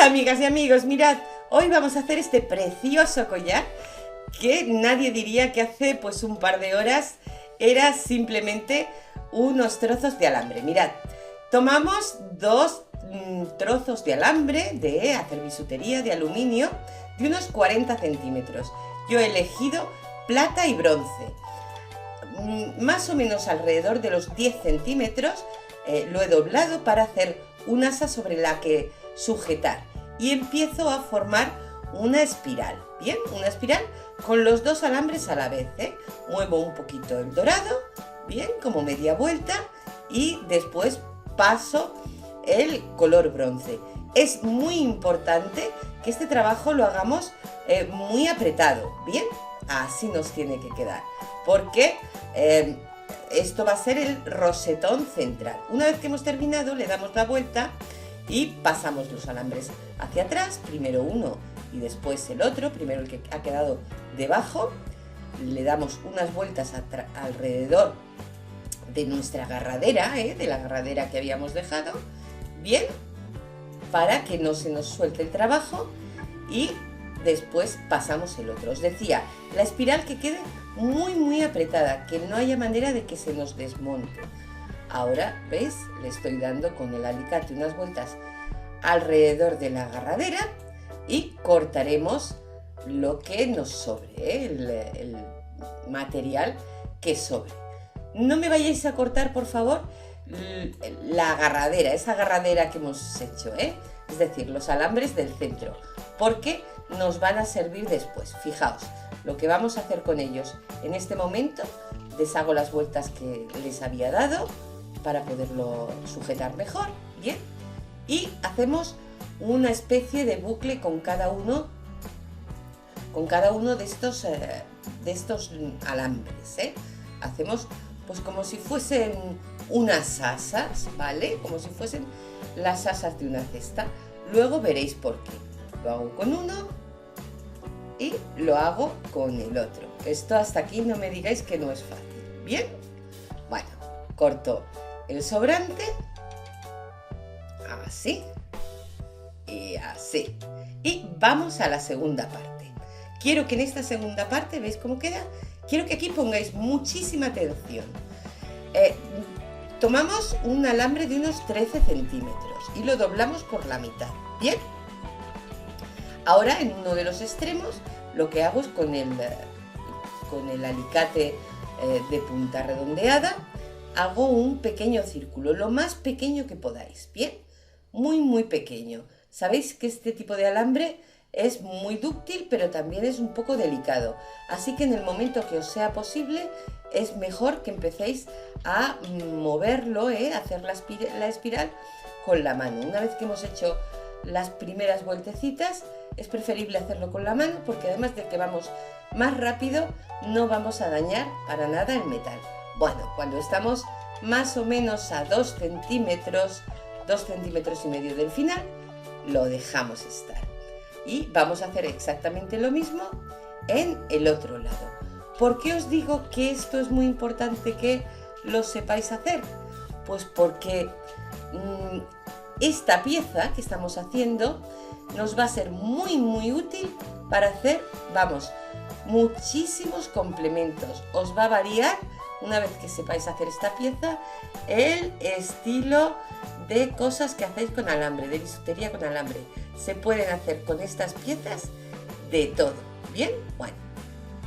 Hola amigas y amigos, mirad, hoy vamos a hacer este precioso collar que nadie diría que hace pues un par de horas era simplemente unos trozos de alambre. Mirad, tomamos dos trozos de alambre de hacer bisutería de aluminio de unos 40 centímetros. Yo he elegido plata y bronce, más o menos alrededor de los 10 centímetros. Lo he doblado para hacer un asa sobre la que sujetar y empiezo a formar una espiral, bien, una espiral con los dos alambres a la vez, muevo un poquito el dorado, bien, como media vuelta, y después paso el color bronce. Es muy importante que este trabajo lo hagamos muy apretado, bien, así nos tiene que quedar, porque esto va a ser el rosetón central. Una vez que hemos terminado, le damos la vuelta y pasamos los alambres hacia atrás, primero uno y después el otro, primero el que ha quedado debajo, le damos unas vueltas alrededor de nuestra agarradera, de la agarradera que habíamos dejado, bien, para que no se nos suelte el trabajo, y después pasamos el otro. Os decía, la espiral que quede muy apretada, que no haya manera de que se nos desmonte. Ahora, ¿veis? Le estoy dando con el alicate unas vueltas alrededor de la agarradera y cortaremos lo que nos sobre, el material que sobre. No me vayáis a cortar, por favor, la agarradera, esa agarradera que hemos hecho, es decir, los alambres del centro, porque nos van a servir después. Fijaos, lo que vamos a hacer con ellos en este momento, deshago las vueltas que les había dado para poderlo sujetar mejor, bien, y hacemos una especie de bucle con cada uno de estos alambres, hacemos pues como si fuesen unas asas, ¿vale? Como si fuesen las asas de una cesta. Luego veréis por qué. Lo hago con uno y lo hago con el otro. Esto hasta aquí no me digáis que no es fácil, ¿bien? Bueno, corto el sobrante, así y así. Y vamos a la segunda parte. Quiero que en esta segunda parte, ¿veis cómo queda? Quiero que aquí pongáis muchísima atención. Tomamos un alambre de unos 13 centímetros y lo doblamos por la mitad, ¿bien? Ahora en uno de los extremos lo que hago es con el alicate de punta redondeada, hago un pequeño círculo, lo más pequeño que podáis, ¿bien? Muy pequeño. Sabéis que este tipo de alambre es muy dúctil, pero también es un poco delicado. Así que en el momento que os sea posible, es mejor que empecéis a moverlo, a hacer la espiral con la mano. Una vez que hemos hecho las primeras vueltecitas, es preferible hacerlo con la mano, porque además de que vamos más rápido, no vamos a dañar para nada el metal. Bueno, cuando estamos más o menos a 2 centímetros y medio del final, lo dejamos estar. Y vamos a hacer exactamente lo mismo en el otro lado. ¿Por qué os digo que esto es muy importante que lo sepáis hacer? Pues porque esta pieza que estamos haciendo nos va a ser muy útil para hacer, vamos, muchísimos complementos. Os va a variar, una vez que sepáis hacer esta pieza, el estilo de cosas que hacéis con alambre, de bisutería con alambre. Se pueden hacer con estas piezas de todo, ¿bien? Bueno,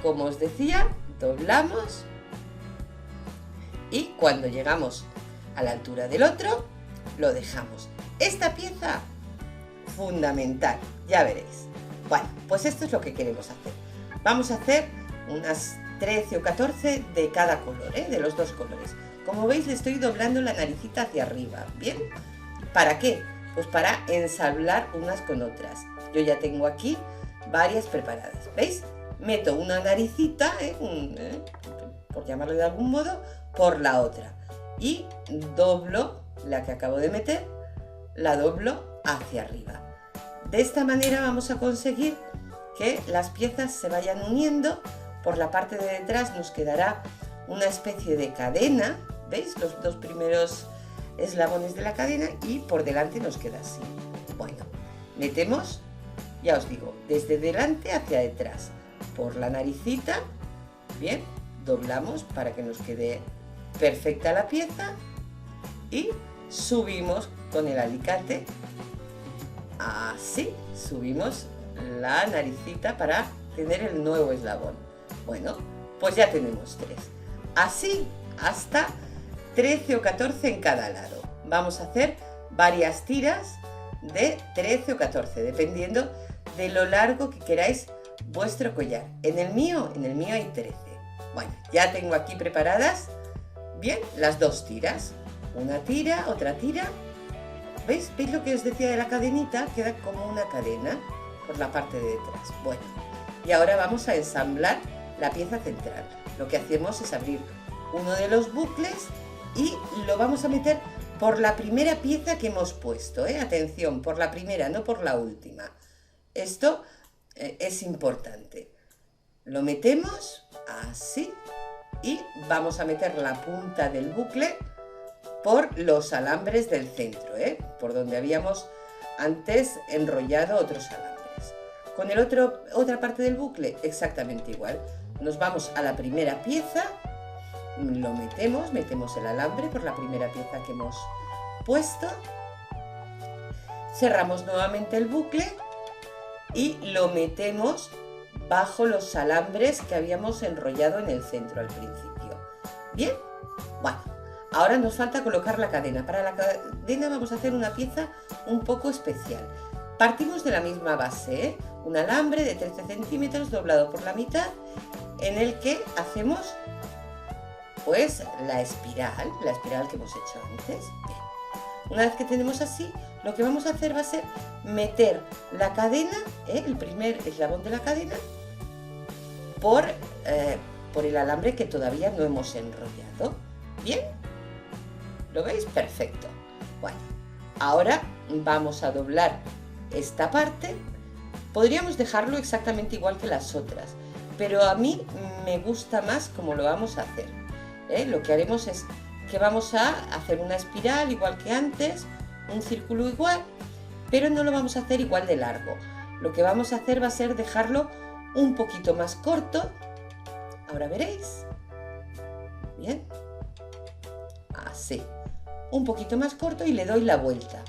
como os decía, doblamos y cuando llegamos a la altura del otro, lo dejamos. Esta pieza, fundamental, ya veréis. Bueno, pues esto es lo que queremos hacer. Vamos a hacer unas 13 o 14 de cada color, de los dos colores. Como veis, le estoy doblando la naricita hacia arriba, ¿bien? ¿Para qué? Pues para ensablar unas con otras. Yo ya tengo aquí varias preparadas, ¿veis? Meto una naricita, por llamarlo de algún modo, por la otra. Y doblo la que acabo de meter, la doblo hacia arriba. De esta manera vamos a conseguir que las piezas se vayan uniendo. Por la parte de detrás nos quedará una especie de cadena, ¿veis? Los dos primeros eslabones de la cadena, y por delante nos queda así. Bueno, Metemos, ya os digo, desde delante hacia detrás, por la naricita, bien, doblamos para que nos quede perfecta la pieza y subimos con el alicate, así, subimos la naricita para tener el nuevo eslabón. Bueno, pues ya tenemos 3. Así hasta 13 o 14 en cada lado. Vamos a hacer varias tiras de 13 o 14, dependiendo de lo largo que queráis vuestro collar. En el mío hay 13. Bueno, ya tengo aquí preparadas, bien, las 2 tiras. Una tira, otra tira. ¿Veis? ¿Veis lo que os decía de la cadenita? Queda como una cadena por la parte de detrás. Bueno, y ahora vamos a ensamblar la pieza central. Lo que hacemos es abrir uno de los bucles y lo vamos a meter por la primera pieza que hemos puesto, Atención, por la primera, no por la última. Esto es importante. Lo metemos así y vamos a meter la punta del bucle por los alambres del centro, por donde habíamos antes enrollado otros alambres. Con el otra parte del bucle exactamente igual. Nos vamos a la primera pieza, lo metemos el alambre por la primera pieza que hemos puesto, cerramos nuevamente el bucle y lo metemos bajo los alambres que habíamos enrollado en el centro al principio. Bien, bueno, ahora nos falta colocar la cadena. Para la cadena vamos a hacer una pieza un poco especial. Partimos de la misma base, un alambre de 13 centímetros doblado por la mitad, en el que hacemos pues la espiral que hemos hecho antes. Bien. Una vez que tenemos así, lo que vamos a hacer va a ser meter la cadena, el primer eslabón de la cadena, por el alambre que todavía no hemos enrollado. ¿Bien? ¿Lo veis? Perfecto. Bueno, ahora vamos a doblar esta parte. Podríamos dejarlo exactamente igual que las otras, pero a mí me gusta más como lo vamos a hacer. Lo que haremos es que vamos a hacer una espiral igual que antes, un círculo igual, pero no lo vamos a hacer igual de largo. Lo que vamos a hacer va a ser dejarlo un poquito más corto. Ahora veréis. Bien. Así. Un poquito más corto y le doy la vuelta.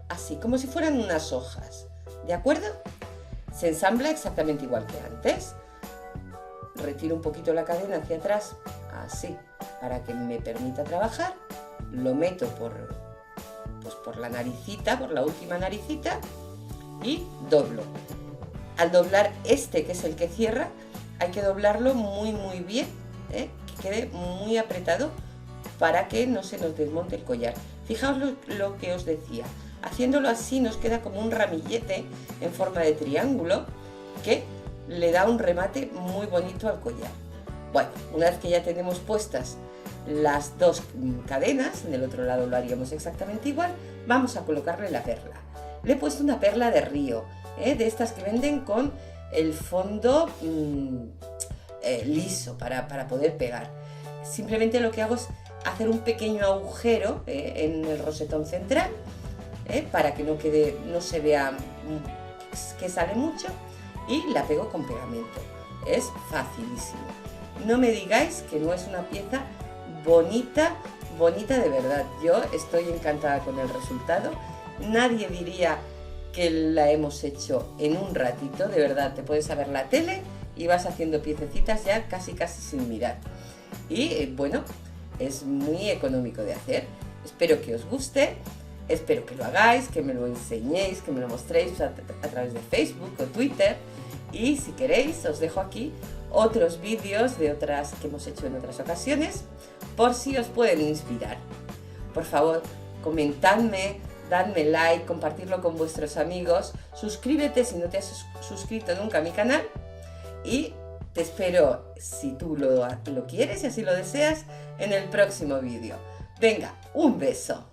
Así, como si fueran unas hojas. ¿De acuerdo? Se ensambla exactamente igual que antes. Retiro un poquito la cadena hacia atrás, así, para que me permita trabajar. Lo meto por la naricita, por la última naricita, y doblo. Al doblar este, que es el que cierra, hay que doblarlo muy bien, que quede muy apretado para que no se nos desmonte el collar. Fijaos lo que os decía. Haciéndolo así nos queda como un ramillete en forma de triángulo que le da un remate muy bonito al collar. Bueno, una vez que ya tenemos puestas las 2 cadenas, en el otro lado lo haríamos exactamente igual, vamos a colocarle la perla. Le he puesto una perla de río, de estas que venden con el fondo liso para poder pegar. Simplemente lo que hago es hacer un pequeño agujero en el rosetón central, para que no se vea que sale mucho, y la pego con pegamento. Es facilísimo. No me digáis que no es una pieza bonita de verdad. Yo estoy encantada con el resultado. Nadie diría que la hemos hecho en un ratito. De verdad, te puedes ver la tele y vas haciendo piececitas ya casi sin mirar. Y bueno, es muy económico de hacer. Espero que os guste. Espero que lo hagáis, que me lo enseñéis, que me lo mostréis a través de Facebook o Twitter. Y si queréis, os dejo aquí otros vídeos de otras que hemos hecho en otras ocasiones, por si os pueden inspirar. Por favor, comentadme, dadme like, compartirlo con vuestros amigos, suscríbete si no te has suscrito nunca a mi canal, y te espero, si tú lo quieres y así lo deseas, en el próximo vídeo. Venga, un beso.